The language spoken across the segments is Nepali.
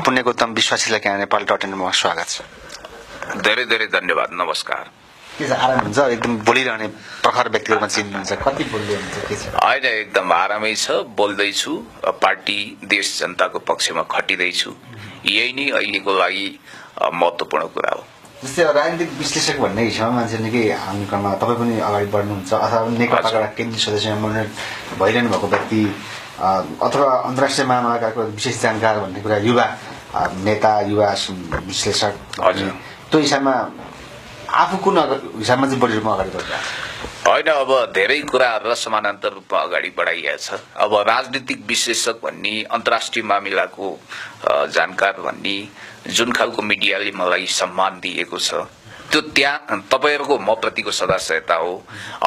पुण्यको उत्तम विश्वासीलाई यहाँ नेपाल.in स्वागत छ। धेरै धेरै धन्यवाद। नमस्कार। के छ, आराम हुन्छ? एकदम बोलिरहने प्रखर व्यक्तिहरूमा चिन्नुहुन्छ, कति बोल्दै हुन्छ, के छ? होइन, एकदम आरामै छ, बोल्दैछु, पार्टी देश जनताको पक्षमा खटिँदैछु। यही नै अहिलेको लागि महत्त्वपूर्ण कुरा हो। जस्तै राजनीतिक विश्लेषक भन्ने हिसाबमा मान्छे निकै हामीसँग तपाईँ पनि अगाडि बढ्नुहुन्छ, अथवा नेकपाका केन्द्रीय सदस्य मनोनयन भइरहनु भएको व्यक्ति अथवा अन्तर्राष्ट्रिय महामार्गको विशेष जानकार भन्ने कुरा, युवा नेता, युवा विश्लेषक, त्यो हिसाबमा आफू कुन हिसाबमा चाहिँ बढिरहेको अगाडि बढिरहेको छ? होइन, अब धेरै कुराहरूलाई समानान्तर रूपमा अगाडि बढाइएको छ। अब राजनीतिक विश्लेषक भन्ने, अन्तर्राष्ट्रिय मामिलाको जानकार भन्ने जुन खालको मिडियाले मलाई सम्मान दिएको छ, त्यो त्यहाँ तपाईँहरूको म प्रतिको सदास्यता हो।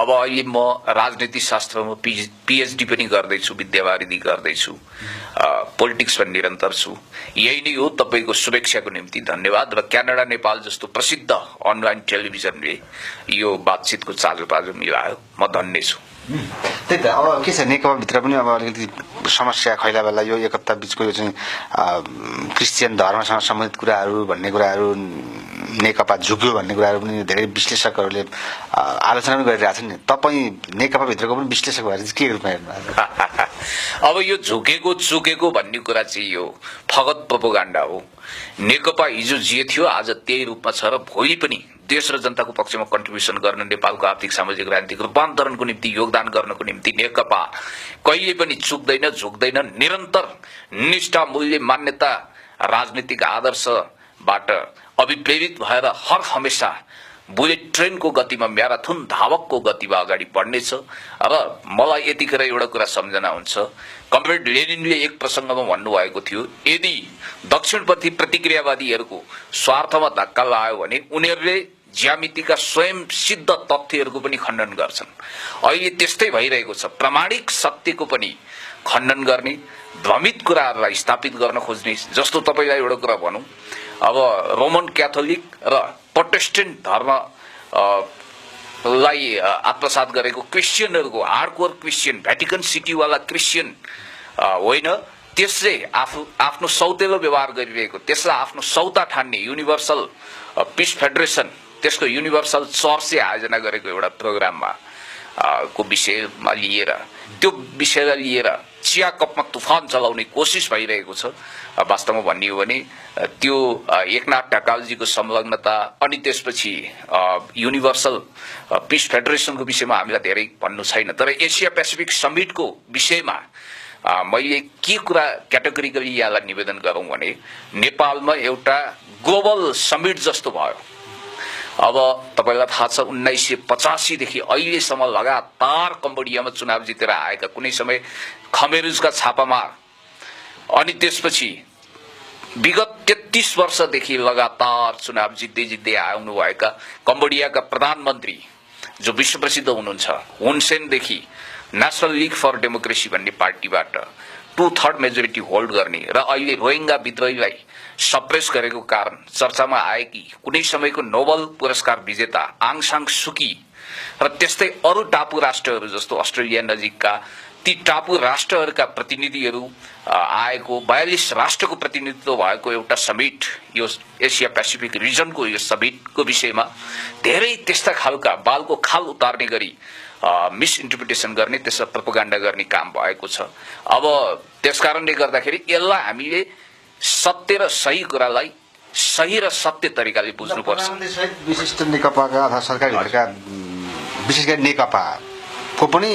अब अहिले म राजनीति शास्त्रमा PhD पनि गर्दैछु, विद्यावारिधि गर्दैछु, पोलिटिक्समा निरन्तर छु। यही नै हो। तपाईँको शुभेच्छाको निम्ति धन्यवाद। र क्यानाडा नेपाल जस्तो प्रसिद्ध अनलाइन टेलिभिजनले यो बातचितको चालबाजु मिलायो, म धन्य छु। त्यही त। अब के छ, नेकपाभित्र पनि अब अलिकति समस्या खैला बेला यो एक हप्ता बिचको यो चाहिँ क्रिस्चियन धर्मसँग सम्बन्धित कुराहरू भन्ने कुराहरू, नेकपा झुक्यो भन्ने कुराहरू पनि धेरै विश्लेषकहरूले आलोचना पनि गरिरहेछन् नि। तपाईँ नेकपाभित्रको पनि विश्लेषक भएर चाहिँ के रूपमा हेर्नु? अब यो झुकेको चुकेको भन्ने कुरा चाहिँ यो फगत प्रोपोगन्डा हो। नेकपा हिजो जे थियो आज त्यही रूपमा छ र भोलि पनि देश र जनताको पक्षमा कन्ट्रिब्युसन गर्न, नेपालको आर्थिक सामाजिक राजनीतिक रूपान्तरणको निम्ति योगदान गर्नको निम्ति नेकपा कहिले पनि चुक्दैन, झुक्दैन। निरन्तर निष्ठा, मूल्य, मान्यता, राजनीतिक आदर्शबाट अभिप्रेरित भएर हर हमेशा बुलेट ट्रेनको गतिमा, म्याराथन धावकको गतिमा अगाडि बढ्नेछ। र मलाई यतिखेर एउटा कुरा सम्झना हुन्छ, कमरेड लेनिनले एक प्रसङ्गमा भन्नुभएको थियो, यदि दक्षिणपन्थी प्रतिक्रियावादीहरूको स्वार्थमा धक्का लाग्यो भने उनीहरूले ज्यामितिका स्वयं सिद्ध तथ्यहरूको पनि खण्डन गर्छन्। अहिले त्यस्तै भइरहेको छ। प्रामाणिक सत्यको पनि खण्डन गर्ने, भ्रमित कुराहरूलाई स्थापित गर्न खोज्ने। जस्तो तपाईँलाई एउटा कुरा भनौँ, अब रोमन क्याथोलिक र प्रोटेस्टेन्ट धर्मलाई आत्मसात गरेको क्रिस्चियनहरूको, हार्डकोर क्रिस्चियन, भ्याटिकन सिटीवाला क्रिस्चियन होइन, त्यसले आफ्नो सौतेलो व्यवहार गरिरहेको, त्यसलाई आफ्नो सौता ठान्ने युनिभर्सल पिस फेडरेसन, त्यसको युनिभर्सल चर्चले आयोजना गरेको एउटा प्रोग्राममा को विषयमा लिएर, त्यो विषयलाई लिएर चिया कपमा तुफान चलाउने कोसिस भइरहेको छ। वास्तवमा भन्ने हो भने त्यो एकनाथ ढकालजीको संलग्नता, अनि त्यसपछि युनिभर्सल पिस फेडरेसनको विषयमा हामीलाई धेरै भन्नु छैन। तर एसिया पेसिफिक समिटको विषयमा मैले के कुरा क्याटेगोरिकली यहाँलाई निवेदन गरौँ भने, नेपालमा एउटा ग्लोबल समिट जस्तो भयो। अब तपाईलाई थाहा छ 1985 देखि अहिलेसम्म लगातार कम्बोडियामा चुनाव जितेर आएका, कुनै समय खमेरुजका छापामार, अनि त्यसपछि विगत 33 वर्षदेखि लगातार चुनाव जित्दै जित्दै आउनु भएका कम्बोडियाका प्रधानमन्त्री जो विश्व प्रसिद्ध हुनुहुन्छ, हुनसेनदेखि नेशनल लिग फर डेमोक्रेसी भन्ने पार्टीबाट 2/3 मेजोरिटी होल्ड गर्ने र अहिले रोहिङ्गा विद्रोहीलाई सप्रेस गरेको कारण चर्चामा आएकी कुनै समयको नोबल पुरस्कार विजेता आङ सान सुकी र त्यस्तै अरू टापु राष्ट्रहरू जस्तो अस्ट्रेलिया नजिकका ती टापु राष्ट्रहरूका प्रतिनिधिहरू आएको, 42 राष्ट्रको प्रतिनिधित्व भएको एउटा समिट, यो एसिया पेसिफिक रिजनको यो समिटको विषयमा धेरै त्यस्ता खालका बालको खाल उतार्ने गरी मिसइन्टरप्रिटेसन गर्ने, त्यसमा प्रोपोगन्डा गर्ने काम भएको छ। अब त्यसकारणले गर्दाखेरि यसलाई हामीले सत्य र सही कुरालाई सही र सत्य तरिकाले बुझ्नुपर्छ। विशिष्ट नेकपाका अथवा सरकारभित्रका विशेष गरी नेकपाको पनि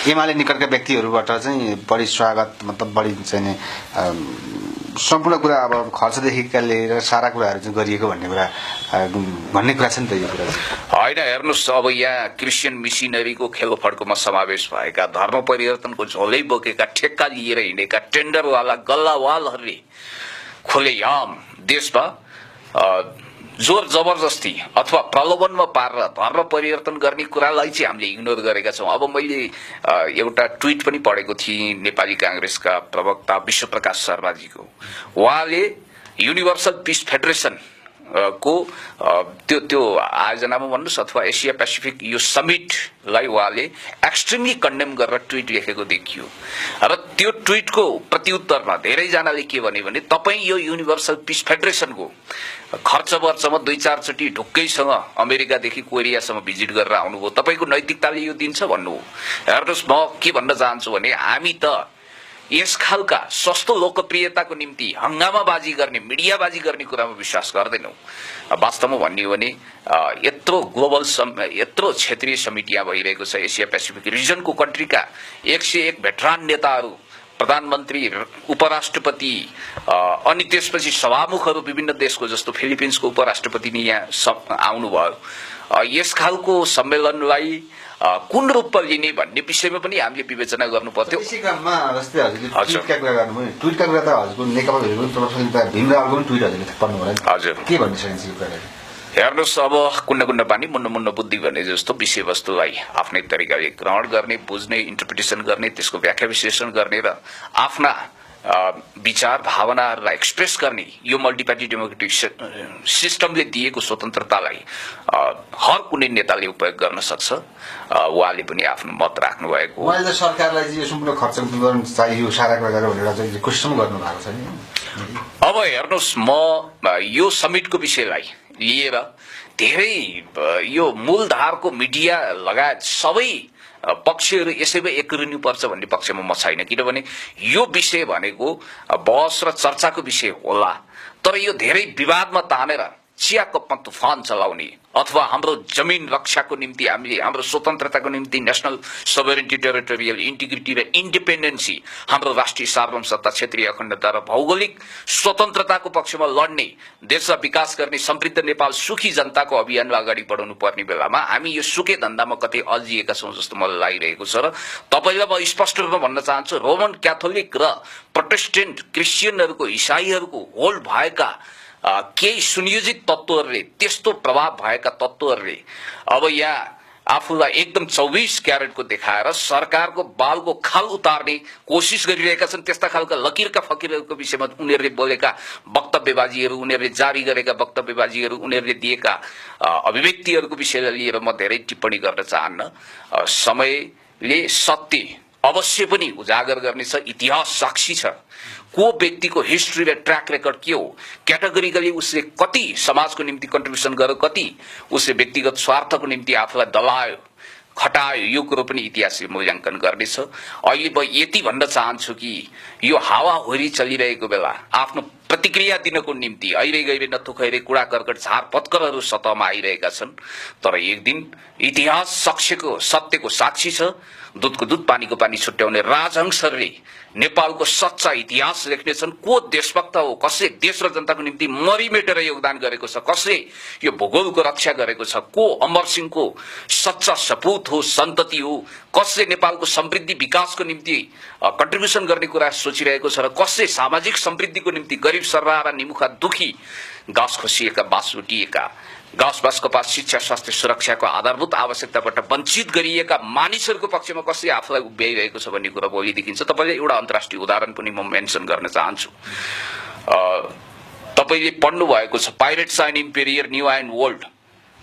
एमाले निकटका व्यक्तिहरूबाट चाहिँ बढी स्वागत, मतलब बढी चाहिँ सम्पूर्ण कुरा, अब खर्चदेखि लिएर सारा कुराहरू चाहिँ गरिएको भन्ने कुरा छ नि त। यो कुरा होइन, हेर्नुहोस्, अब यहाँ क्रिस्चियन मिसिनरीको खेलोफड्कोमा समावेश भएका, धर्म परिवर्तनको झोलै बोकेका, ठेक्का लिएर हिँडेका टेन्डरवाला गल्लावालहरूले खुलेआम देशमा जोर जबरजस्ती अथवा प्रलोभनमा पारेर धर्म परिवर्तन गर्ने कुरालाई चाहिँ हामीले इग्नोर गरेका छौँ। अब मैले एउटा ट्विट पनि पढेको थिएँ नेपाली कांग्रेसका प्रवक्ता विश्वप्रकाश शर्माजीको। उहाँले युनिभर्सल पिस फेडरेसन को त्यो आयोजनामा भन्नुहोस् अथवा एसिया पेसिफिक यो समिटलाई उहाँले एक्सट्रिमली कन्डेम गरेर ट्विट लेखेको देखियो। र त्यो ट्विटको प्रत्युत्तरमा धेरैजनाले के भने तपाईँ यो युनिभर्सल पिस फेडरेसनको खर्च वर्षमा 2-4 चोटि ढुक्कैसँग अमेरिकादेखि कोरियासम्म भिजिट गरेर आउनुभयो, तपाईँको नैतिकताले यो दिन्छ भन्नु हो। हेर्नुहोस्, म के भन्न चाहन्छु भने हामी त यस खालका सस्तो लोकप्रियताको निम्ति हंगामाबाजी गर्ने, मिडियाबाजी गर्ने कुरामा विश्वास गर्दैनौँ। वास्तवमा भन्ने हो भने यत्रो ग्लोबल यत्रो क्षेत्रीय समितिया भइरहेको छ, एसिया पेसिफिक रिजनको कन्ट्रीका 101 भेटरान नेताहरू, प्रधानमन्त्री, उपराष्ट्रपति अनि त्यसपछि सभामुखहरू विभिन्न देशको, जस्तो फिलिपिन्सको उपराष्ट्रपति नि यहाँ आउनुभयो। यस खालको सम्मेलनलाई कुन रूपमा लिने भन्ने विषयमा पनि हामीले विवेचना गर्नु पर्थ्यो। त्यसै क्रममा जस्तै हजुरले ट्विटका कुरा गर्नुभयो, ट्विटका कुरा त हजुरको नेकपा प्रभावशाली भीमरावको पनि ट्विट हजुरले पढ्नु होला नि। हजुर, के भन्नु सकिन्छ यो कुरा? हेर्नुहोस्, अब कुन्न कुन्न पानी मुन्न मुन्न बुद्धि भने जस्तो विषयवस्तुलाई आफ्नै तरिकाले ग्रहण गर्ने, बुझ्ने, इन्टरप्रिटेसन गर्ने, त्यसको व्याख्या विश्लेषण गर्ने र आफ्ना विचार भावनाहरूलाई एक्सप्रेस गर्ने यो मल्टिपार्टी डेमोक्रेटिक सिस्टमले दिएको स्वतन्त्रतालाई हर कुनै नेताले उपयोग गर्न सक्छ। उहाँले पनि आफ्नो मत राख्नु भएको हो। उहाँले सरकारलाई यो सम्पूर्ण खर्चको विवरण चाहियो सारा कुरा गरेर भनेर चाहिँ क्वेसन गर्नु भएको छ नि। अब हेर्नुहोस्, म यो समिटको विषयलाई लिएर धेरै यो मूलधारको मिडिया लगायत सबै पक्षहरू यसैमा एकीकरणनुपर्छ भन्ने पक्षमा म छैन, किनभने यो विषय भनेको बहस र चर्चाको विषय होला, तर यो धेरै विवादमा तानेर चिया कपमा तुफान चलाउने अथवा हाम्रो जमिन रक्षाको निम्ति हामीले हाम्रो स्वतन्त्रताको निम्ति नेशनल सोभरेनिटी, टेरिटोरियल इन्टिग्रिटी र इन्डिपेन्डेन्सी, हाम्रो राष्ट्रिय सार्वभौमसत्ता, क्षेत्रीय अखण्डता र भौगोलिक स्वतन्त्रताको पक्षमा लड्ने, देशलाई विकास गर्ने, समृद्ध नेपाल, सुखी जनताको अभियानलाई अगाडि बढाउनु पर्ने बेलामा हामी यो सुके धन्दामा कतै अल्झिएका छौँ जस्तो मलाई लागिरहेको छ। र तपाईँलाई म स्पष्ट रूपमा भन्न चाहन्छु, रोमन क्याथोलिक र प्रोटेस्टेन्ट क्रिस्चियनहरूको, इसाईहरूको होल्ड भएका केही सुनियोजित तत्त्वहरूले, त्यस्तो प्रभाव भएका तत्त्वहरूले अब यहाँ आफूलाई एकदम 24 क्यारेटको देखाएर सरकारको बालको खाल उतार्ने कोसिस गरिरहेका छन्। त्यस्ता खालका लकिरका फकिरहरूको विषयमा उनीहरूले बोलेका वक्तव्यबाजीहरू, उनीहरूले जारी गरेका वक्तव्यबाजीहरू, उनीहरूले दिएका अभिव्यक्तिहरूको विषयलाई लिएर म धेरै टिप्पणी गर्न चाहन्न। समयले सत्य अवश्य पनि उजागर गर्नेछ। इतिहास साक्षी छ को व्यक्तिको हिस्ट्री र ट्र्याक रेकर्ड के हो, क्याटेगोरिकली उसले कति समाजको निम्ति कन्ट्रिब्युसन गर्यो, कति उसले व्यक्तिगत स्वार्थको निम्ति आफूलाई दलायो, खटायो, यो कुरो पनि इतिहासले मूल्याङ्कन गर्नेछ। अहिले म यति भन्न चाहन्छु कि यो हावाहुरी चलिरहेको बेला आफ्नो प्रतिक्रिया दिनको निम्ति अहिले गइरे नथुखैरे कुडा कर्कट झार पत्करहरू सतहमा आइरहेका छन्, तर एक दिन इतिहास सत्यको साक्षी छ। दूधको दूध पानीको पानी छुट्याउने राजहंसहरूले नेपालको सच्चा इतिहास लेख्नेछन्। को देशभक्त हो, कसले देश र जनताको निम्ति मरिमेटेर योगदान गरेको छ, कसले यो भूगोलको रक्षा गरेको छ, को अमर सिंहको सच्चा सपूत हो, सन्तति हो, कसले नेपालको समृद्धि विकासको निम्ति कन्ट्रिब्युसन गर्ने कुरा सोचिरहेको छ र कसले सामाजिक समृद्धिको निम्ति गरिब सर्रा र निमुखा दुखी, घाँस खोसिएका, बाँस लुटिएका, घाँस कपास, शिक्षा, स्वास्थ्य, सुरक्षाको आधारभूत आवश्यकताबाट वञ्चित गरिएका मानिसहरूको पक्षमा कसले आफूलाई उभ्याइरहेको छ भन्ने कुरा भोलि देखिन्छ। तपाईँले एउटा अन्तर्राष्ट्रिय उदाहरण पनि म मेन्सन गर्न चाहन्छु। तपाईँले पढ्नु भएको छ pirate sign emperor, new and world,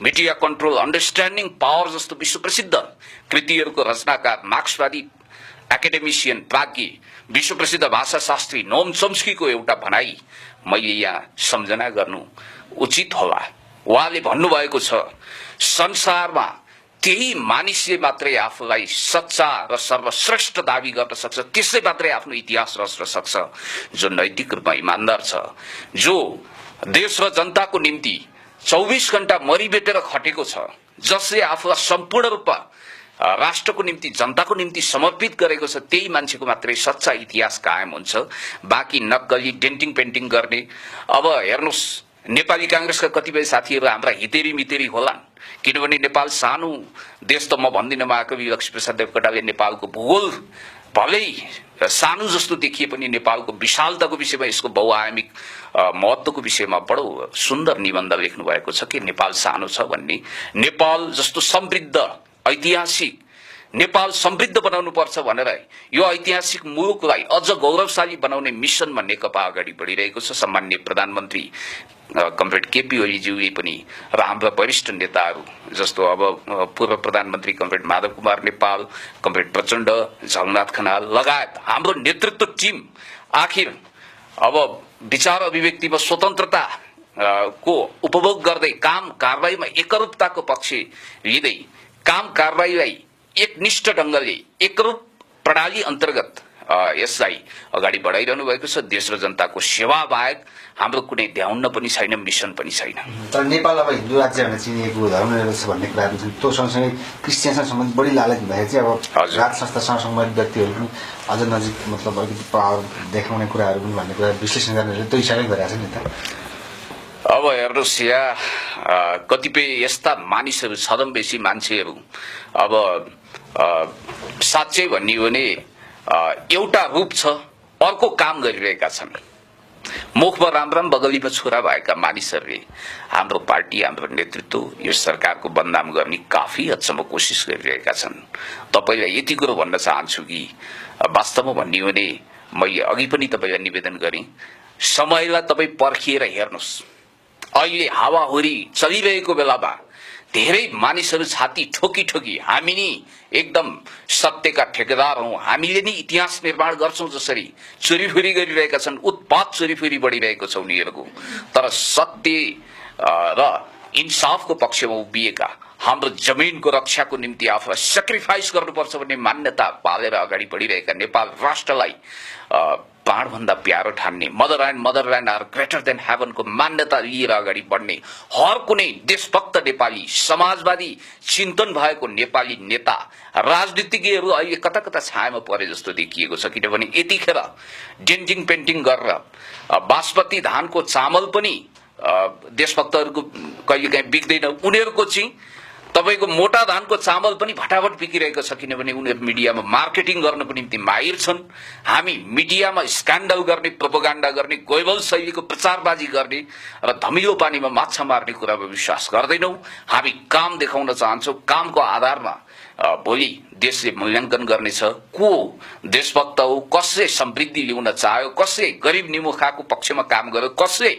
media control, understanding power जस्तो विश्व प्रसिद्ध कृतिहरूको रचनाकार, मार्क्सवादी एकाडेमिसियन, प्राज्ञ, विश्व प्रसिद्ध भाषाशास्त्री नोम चोम्स्कीको एउटा भनाइ मैले यहाँ सम्झना गर्नु उचित होला। उहाँले भन्नुभएको छ, संसारमा त्यही मानिसले मात्रै आफूलाई सच्चा र सर्वश्रेष्ठ दावी गर्न सक्छ, त्यसले मात्रै आफ्नो इतिहास रच्न सक्छ जो नैतिक रूपमा इमान्दार छ, जो देश र जनताको निम्ति 24 घण्टा मरिबेटेर खटेको छ, जसले आफूलाई सम्पूर्ण रूपमा राष्ट्रको निम्ति, जनताको निम्ति समर्पित गरेको छ, त्यही मान्छेको मात्रै सच्चा इतिहास कायम हुन्छ। बाँकी नक्कली डेन्टिङ पेन्टिङ गर्ने, अब हेर्नुहोस् नेपाली कांग्रेसका कतिपय साथीहरू हाम्रा हितेरी मितेरी होलान्, किनभने नेपाल सानो देश त म भन्दिनँ। महाकवि लक्ष्मीप्रसाद देवकोटाले नेपालको भूगोल भलै सानो जस्तो देखिए पनि नेपालको विशालताको विषयमा, यसको बहुआयामिक महत्त्वको विषयमा बडो सुन्दर निबन्ध लेख्नु भएको छ कि नेपाल सानो छ भन्ने। नेपाल जस्तो समृद्ध ऐतिहासिक नेपाल समृद्ध बनाउनु पर्छ भनेर यो ऐतिहासिक मुलुकलाई अझ गौरवशाली बनाउने मिसनमा नेकपा अगाडि बढिरहेको छ। सम्माननीय प्रधानमन्त्री कमरेड केपी ओलीज्यूले पनि र हाम्रा वरिष्ठ नेताहरू जस्तो अब पूर्व प्रधानमन्त्री कमरेड माधव कुमार नेपाल, कमरेड प्रचण्ड, झलनाथ खनाल लगायत हाम्रो नेतृत्व टिम आखिर अब विचार अभिव्यक्तिमा स्वतन्त्रता को उपभोग गर्दै काम कारबाहीमा एकरूपताको पक्ष लिँदै काम कारबाहीलाई एकनिष्ठ ढंगले एकरूप प्रणाली अन्तर्गत यसलाई अगाडि बढाइरहनु भएको छ। देश र जनताको सेवा बाहेक हाम्रो कुनै ध्याउन्न पनि छैन, मिसन पनि छैन। तर नेपाल अब हिन्दू राज्य भनेर चिनिएको धर्मनिरपेक्ष भन्ने कुराहरू छन्, त्यो सँगसँगै क्रिस्चियनसँग सम्बन्धित बढी लालच भए चाहिँ अब राज संस्थासँग सम्बन्धित व्यक्तिहरू पनि अझ नजिक मतलब अलिकति पावर देखाउने कुराहरू पनि भन्ने कुरा विश्लेषण गर्नेहरूले त्यो हिसाबले गरिरहेको छ नि त। अब हेर्नुहोस् यहाँ कतिपय यस्ता मानिसहरू छदम बेसी मान्छेहरू अब साँच्चै भन्ने हो भने एउटा रूप छ, अर्को काम गरिरहेका छन्। मुखमा राम बगलीमा छोरा भएका मानिसहरूले हाम्रो पार्टी, हाम्रो नेतृत्व, यो सरकारको बदनाम गर्ने काफी हदसम्म कोसिस गरिरहेका छन्। तपाईलाई यति कुरो भन्न चाहन्छु कि वास्तवमा भन्ने हो भने मैले अघि पनि तपाईलाई निवेदन गरेँ, समयलाई तपाई पर्खिएर हेर्नुहोस्। अहिले हावाहुरी चलिरहेको बेलामा धेरै मानिसहरू छाती ठोकी ठोकी हामी नि एकदम सत्यका ठेकेदार हौं, हामीले नि इतिहास निर्माण गर्छौं जसरी चोरीफुरी गरिरहेका छन्, उत्पात चोरीफुरी बढिरहेको छ उनीहरूको। तर सत्य र इन्साफको पक्षमा उभिएका, हाम्रो जमिनको रक्षाको निम्ति आफूलाई सेक्रिफाइस गर्नुपर्छ भन्ने मान्यता पालेर अगाडि बढिरहेका नेपाल राष्ट्रलाई प्राणभन्दा प्यारो ठान्ने, मदरल्यान्ड आर ग्रेटर देन हेभनको मान्यता लिएर अगाडि बढ्ने हर कुनै देशभक्त नेपाली, समाजवादी चिन्तन भएको नेपाली नेता, राजनीतिज्ञहरू अहिले कता कता छायामा परे जस्तो देखिएको छ। किनभने यतिखेर डेन्टिङ पेन्टिङ गरेर बासमती धानको चामल पनि देशभक्तहरूको कहिलेकाहीँ बिग्दैन, उनीहरूको चाहिँ तपाईको मोटा धानको चामल पनि भटाभट बिकिरहेको छ। किनभने उनीहरू मिडियामा मार्केटिङ गर्नको निम्ति माहिर छन्। हामी मिडियामा स्क्यान्डल गर्ने, प्रोपोगन्डा गर्ने, गोइबल शैलीको प्रचारबाजी गर्ने र धमिलो पानीमा माछा मार्ने कुरामा विश्वास गर्दैनौं। हामी काम देखाउन चाहन्छौं। कामको आधारमा भोलि देशले मूल्याङ्कन गर्नेछ को देशभक्त हो, कसले समृद्धि ल्याउन चाह्यो, कसले गरिब निमुखाको पक्षमा काम गर्यो, कसले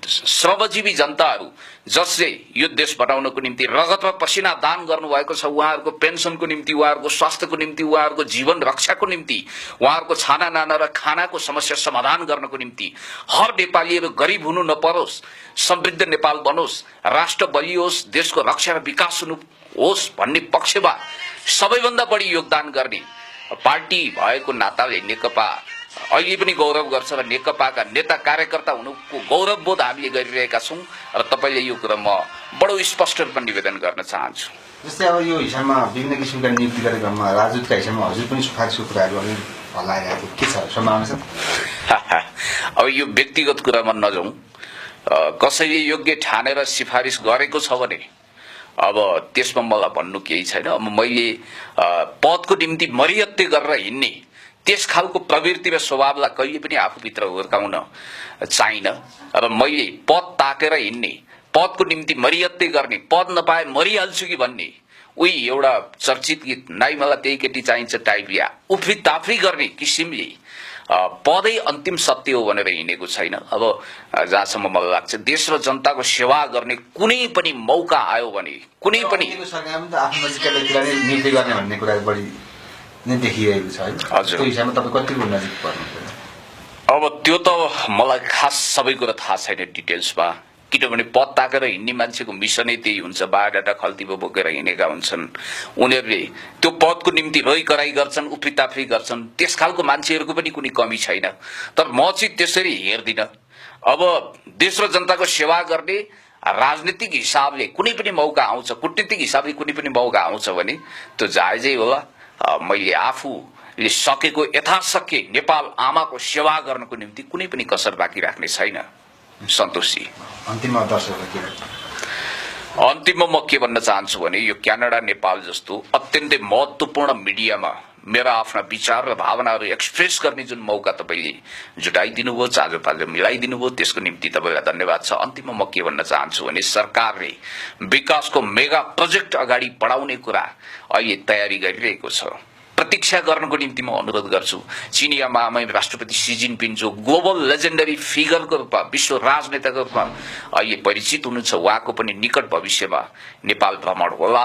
श्रमजीवी जनताहरू जसले यो देश बनाउनको निम्ति रगत र पसिना दान गर्नुभएको छ, उहाँहरूको पेन्सनको निम्ति, उहाँहरूको स्वास्थ्यको निम्ति, उहाँहरूको जीवन रक्षाको निम्ति, उहाँहरूको छाना नाना र खानाको समस्या समाधान गर्नको निम्ति हर नेपालीहरू गरिब हुनु नपरोस्, समृद्ध नेपाल बनोस्, राष्ट्र बलियोस्, देशको रक्षा र विकास होस् भन्ने पक्षमा सबैभन्दा बढी योगदान गर्ने पार्टी भएको नाताले नेकपा अहिले पनि गौरव गर्छ र नेकपाका नेता कार्यकर्ता हुनुको गौरव बोध हामीले गरिरहेका छौं। र तपाईले यो कुरा म बडो स्पष्ट रूपमा निवेदन गर्न चाहन्छु। जस्तै अब यो हिसाबमा विभिन्न किसिमका नियुक्ति कार्यक्रममा राजदूतका हिसाबमा हजुर पनि सिफारिसको कुराहरू अलि हल्लाइरहेको के छ, सम्भावना छ? अब यो व्यक्तिगत कुरामा नजाउँ, कसैले योग्य ठानेर सिफारिस गरेको छ भने अब त्यसमा मलाई भन्नु केही छैन। अब मैले पदको निम्ति मरियत्ते गरेर हिँड्ने त्यस खालको प्रवृत्ति र स्वभावलाई कहिले पनि आफूभित्र हुर्काउन चाहिन। र मैले पद ताकेर हिँड्ने, पदको निम्ति मरियत्ते गर्ने, पद नपाए मरिहाल्छु कि भन्ने उही एउटा चर्चित गीत नाइ मलाई त्यही केटी चाहिन्छ टाइप या उफ्री ताफ्री गर्ने किसिमले पदै अन्तिम सत्य हो भनेर हिँडेको छैन। अब जहाँसम्म मलाई लाग्छ देश र जनताको सेवा गर्ने कुनै पनि मौका आयो भने कुनै पनि आफ्नो नजिकका व्यक्तिलाई नियुक्ति गर्ने भन्ने कुरा बढी नै देखिरहेको छ है। हजुर, त्यो हिसाबमा तपाईँ कतिको नजिक पर्नुहुन्छ? अब त्यो त मलाई खास सबै कुरा थाहा छैन डिटेल्समा, किनभने पद ताकेर हिँड्ने मान्छेको मिसनै त्यही हुन्छ, बायोडाटा खल्तीमा बोकेर हिँडेका हुन्छन्। उनीहरूले त्यो पदको निम्ति रोइ कराई गर्छन्, उफ्रीताफ्री गर्छन्, त्यस खालको मान्छेहरूको पनि कुनै कमी छैन। तर म चाहिँ त्यसरी हेर्दिन। अब देश र जनताको सेवा गर्ने राजनीतिक हिसाबले कुनै पनि मौका आउँछ, कूटनीतिक हिसाबले कुनै पनि मौका आउँछ भने त्यो जायजै होला। मैले आफूले सकेको यथाशक्य नेपाल आमाको सेवा गर्नको निम्ति कुनै पनि कसर बाँकी राख्ने छैन। सन्तोषजी, अन्तिममा म के भन्न चाहन्छु भने यो क्यानाडा नेपाल जस्तो अत्यन्तै महत्वपूर्ण मिडियामा मेरा आफ्ना विचार र भावनाहरू एक्सप्रेस गर्ने जुन मौका तपाईले जुटाइदिनु भयो, चाँजोपाँजो मिलाइदिनु भयो, त्यसको निम्ति तपाईलाई धन्यवाद छ। अन्तिममा म के भन्न चाहन्छु भने सरकारले विकासको मेगा प्रोजेक्ट अगाडि बढाउने कुरा अहिले तयारी गरिरहेको छ। प्रतीक्षा गर्नको निम्ति म अनुरोध गर्छु। चिनिया महामहिम राष्ट्रपति सी जिनपिङ जो ग्लोबल लेजेन्डरी फिगरको रूपमा विश्व राजनेताको रूपमा अहिले परिचित हुनुहुन्छ, उहाँको पनि निकट भविष्यमा नेपाल भ्रमण होला।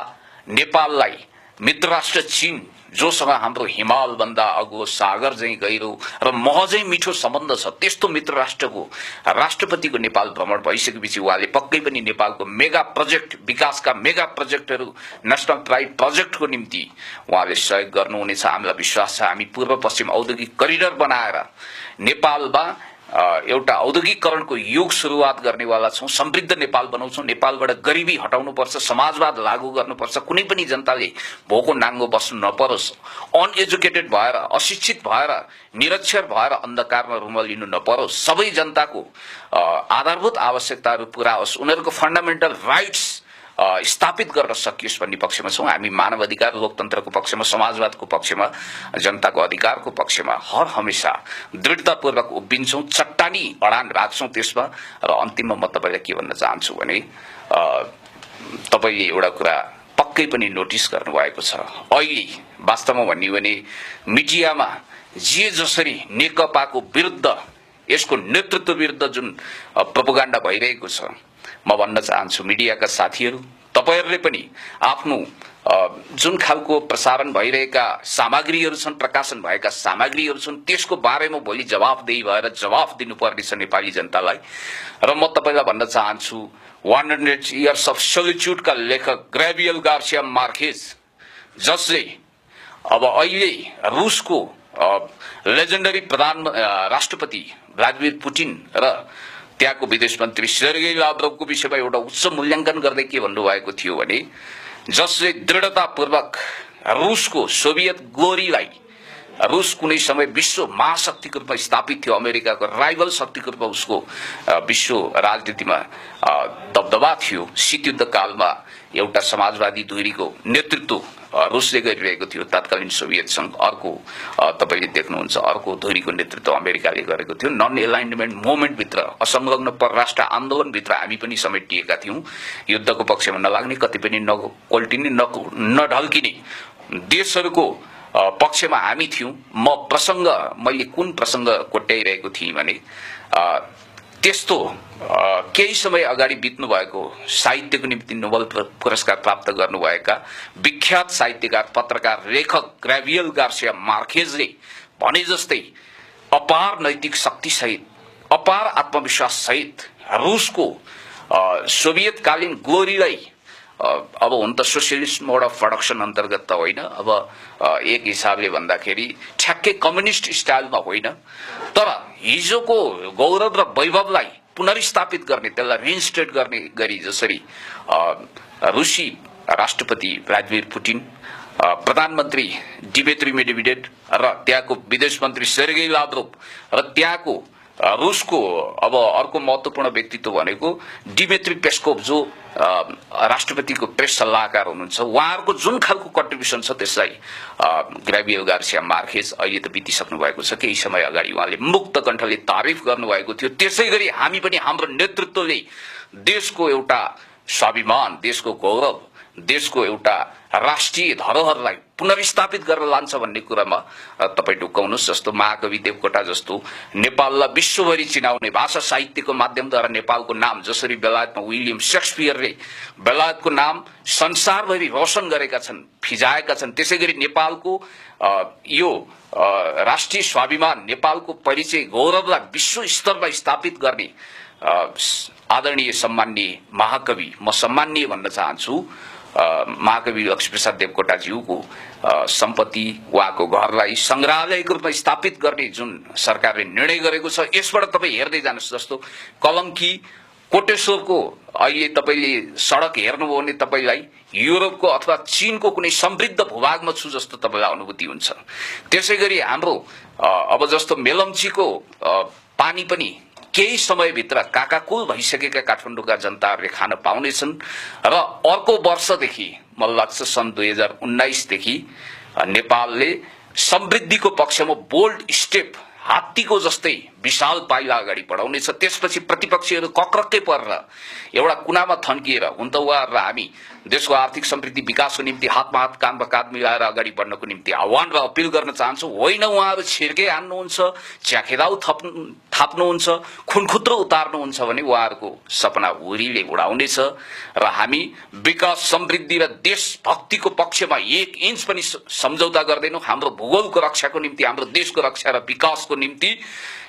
नेपाललाई मित्र राष्ट्र चीन जोसँग हाम्रो हिमाल भन्दा अगुवा सागर चाहिँ गहिरो र महजै मिठो सम्बन्ध छ, त्यस्तो मित्र राष्ट्रको राष्ट्रपतिको नेपाल भ्रमण भइसकेपछि उहाँले पक्कै पनि नेपालको मेगा प्रोजेक्ट, विकासका मेगा प्रोजेक्टहरू, नेशनल प्राइड प्रोजेक्टको निम्ति उहाँले सहयोग गर्नुहुनेछ। हामीलाई विश्वास छ हामी पूर्व पश्चिम औद्योगिक करिडर बनाएर नेपालमा एउटा औद्योगिकरणको युग सुरुवात गर्नेवाला छौं। समृद्ध नेपाल बनाउँछौं। नेपालबाट गरिबी हटाउनुपर्छ, समाजवाद लागू गर्नुपर्छ। कुनै पनि जनताले भोको नाङ्गो बस्नु नपरोस्, अनएजुकेटेड भएर, अशिक्षित भएर, निरक्षर भएर अन्धकारमा रुमलिनु नपरोस्। सबै जनताको आधारभूत आवश्यकताहरू पूरा होस्, उनीहरूको फन्डामेन्टल राइट्स स्थापित गर्न सकियोस् भन्ने पक्षमा छौं हामी। मानव अधिकार, लोकतन्त्रको पक्षमा, समाजवादको पक्षमा, जनताको अधिकारको पक्षमा हर हमेशा दृढतापूर्वक उभिन्छौं, चट्टानी अडान राख्छौं त्यसमा। र अन्तिममा म तपाईलाई के भन्न चाहन्छु भने तपाईले एउटा कुरा पक्कै पनि नोटिस गर्नुभएको छ, अहिले वास्तवमा भन्ने भने मिडियामा जे जसरी नेकपाको विरुद्ध, यसको नेतृत्व विरुद्ध जुन प्रोपोगन्डा भइरहेको छ, म भन्न चाहन्छु मिडियाका साथीहरू, तपाईहरुले पनि आफ्नो जुन खालको प्रसारण भइरहेका सामग्रीहरू छन्, प्रकाशन भएका सामग्रीहरू छन्, त्यसको बारेमा भोलि जवाफदेही भएर जवाफ दिनुपर्नेछ नेपाली जनतालाई। र म तपाईलाई भन्न चाहन्छु 100 इयर्स अफ सोलिट्युड का लेखक ग्रेभियल गार्सिया मार्केज, जसले अब अहिले रुसको लेजेन्डरी राष्ट्रपति व्लादिमिर पुटिन र त्यहाँको विदेश मन्त्री सर्गेई लाभ्रोभको विषयमा एउटा उच्च मूल्याङ्कन गर्दै के भन्नुभएको थियो भने, जसले दृढतापूर्वक रुसको सोभियत ग्लोरीलाई, रुस कुनै समय विश्व महाशक्तिको रूपमा स्थापित थियो, अमेरिकाको राइभल शक्तिको रूपमा उसको विश्व राजनीतिमा दबदबा थियो, शीतयुद्ध कालमा एउटा समाजवादी धुरीको नेतृत्व रुसले गरिरहेको थियो तत्कालीन सोभियत संघ, अर्को तपाईले देख्नुहुन्छ अर्को धुरीको नेतृत्व अमेरिकाले गरेको थियो। नन एलाइनमेन्ट मुभमेन्ट भित्र, असंलग्न परराष्ट्र आन्दोलन भित्र हामी पनि समेटिएका थियौं। युद्धको पक्षमा नलाग्ने, कति पनि नकोल्टिने, नढल्किने देशहरूको पक्षमा हामी थियौं। मैले कुन प्रसंग कोट्याइरहेको थिएँ भने त्यस्तो केही समय अगाडि बित्नु भएको साहित्यको निम्ति नोबेल पुरस्कार प्राप्त गर्नुभएका विख्यात साहित्यकार, पत्रकार, लेखक ग्रेभियल गार्सिया मार्केजले भने जस्तै अपार नैतिक शक्ति सहित, अपार आत्मविश्वास सहित रुसको सोभियतकालीन ग्लोरीलाई, अब हुन त सोसियलिस्ट मोड अफ प्रोडक्सन अन्तर्गत त होइन, अब एक हिसाबले भन्दाखेरि ठ्याक्कै कम्युनिस्ट स्टाइलमा होइन, तर हिजोको गौरव र वैभवलाई पुनर्स्थापित गर्ने, त्यसलाई रिइन्स्टेट गर्ने गरी जसरी रुसी राष्ट्रपति व्लादिमिर पुटिन, प्रधानमन्त्री डिमित्री मेडवेडेभ र त्यहाँको विदेश मन्त्री सर्गेई लाभ्रोभ र त्यहाँको रुसको अब अर्को महत्वपूर्ण व्यक्तित्व भनेको डिमित्री पेस्कोभ जो राष्ट्रपतिको प्रेस सल्लाहकार हुनुहुन्छ, उहाँहरूको जुन खालको कन्ट्रिब्युसन छ त्यसलाई ग्रेभियल गार्सिया मार्केज अहिले त बितिसक्नु भएको छ, केही समय अगाडि उहाँले मुक्त कण्ठले तारिफ गर्नुभएको थियो। त्यसैगरी हामी पनि हाम्रो नेतृत्वले देशको एउटा स्वाभिमान, देशको गौरव, देशको एउटा राष्ट्रिय धरोहरलाई पुनर्स्थापित गरेर लान्छ भन्ने कुरामा तपाई ढुक्काउनुस्। जस्तो महाकवि देवकोटा जस्तो नेपाललाई विश्वभरि चिनाउने भाषा साहित्यको माध्यमद्वारा नेपालको नाम, जसरी बेलायतमा विलियम शेक्सपियरले बेलायतको नाम संसारभरि रोशन गरेका छन्, फिजाएका छन्, त्यसैगरी नेपालको यो राष्ट्रिय स्वाभिमान, नेपालको परिचय, गौरवलाई विश्व स्तरमा स्थापित गर्ने आदरणीय सम्माननीय महाकवि, म सम्माननीय भन्न चाहन्छु, महाकवि लक्ष्मीप्रसाद देवकोटाज्यूको सम्पत्ति, उहाँको घरलाई संग्रहालयको रूपमा स्थापित गर्ने जुन सरकारले निर्णय गरेको छ, यसबाट तपाई हेर्दै जानुस्। जस्तो कलंकी कोटेश्वरको अहिले तपाईले सडक हेर्नुभयो भने तपाईलाई युरोपको अथवा चीनको कुनै समृद्ध भूभागमा छु जस्तो तपाईलाई अनुभूति हुन्छ। त्यसैगरी हाम्रो अब जस्तो मेलम्चीको पानी पनि केही समयभित्र काकाकुल भइसकेका काठमाडौँका जनताहरूले खान पाउनेछन् र अर्को वर्षदेखि मलाई लाग्छ सन् 2019 देखि नेपालले समृद्धिको पक्षमा बोल्ड स्टेप, हात्तीको जस्तै विशाल पाइला अगाडि बढाउनेछ। त्यसपछि प्रतिपक्षीहरू कक्रक्कै परेर एउटा कुनामा थन्किएर हुन त उहाँहरूलाई हामी देशको आर्थिक समृद्धि विकासको निम्ति हातमा हात काँधमा काँध मिलाएर अगाडि बढ्नको निम्ति आह्वान र अपिल गर्न चाहन्छौँ। होइन उहाँहरू छिर्के हान्नुहुन्छ, च्याखेदाउ थाप्नुहुन्छ, खुनखुत्रो उतार्नुहुन्छ भने उहाँहरूको सपना हुरीले उडाउनेछ र हामी विकास समृद्धि र देशभक्तिको पक्षमा 1 इन्च पनि सम्झौता गर्दैनौँ। हाम्रो भूगोलको रक्षाको निम्ति, हाम्रो देशको रक्षा र विकासको निम्ति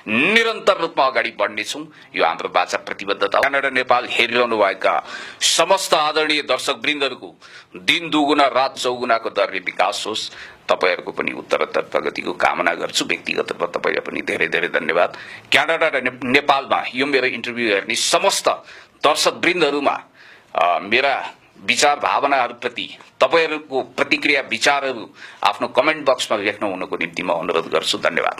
निरन्तर रूपमा अगाडि बढ्नेछौँ। यो हाम्रो बाचा प्रतिबद्धता। क्यानाडा नेपाल हेरिरहनु भएका समस्त आदरणीय दर्शक वृन्दहरूको दिन दुगुना रात चौगुनाको दरले विकास होस्। तपाईहरूको पनि उत्तरोत्तर प्रगतिको कामना गर्छु। व्यक्तिगत रूपमा तपाईलाई पनि धेरै धेरै धन्यवाद। क्यानाडा र नेपालमा यो मेरो इन्टरभ्यू हेर्ने समस्त दर्शक वृन्दहरूमा मेरा विचार भावनाहरूप्रति तपाईहरूको प्रतिक्रिया विचारहरू आफ्नो कमेन्ट बक्समा लेख्न हुनको निम्ति म अनुरोध गर्छु। धन्यवाद।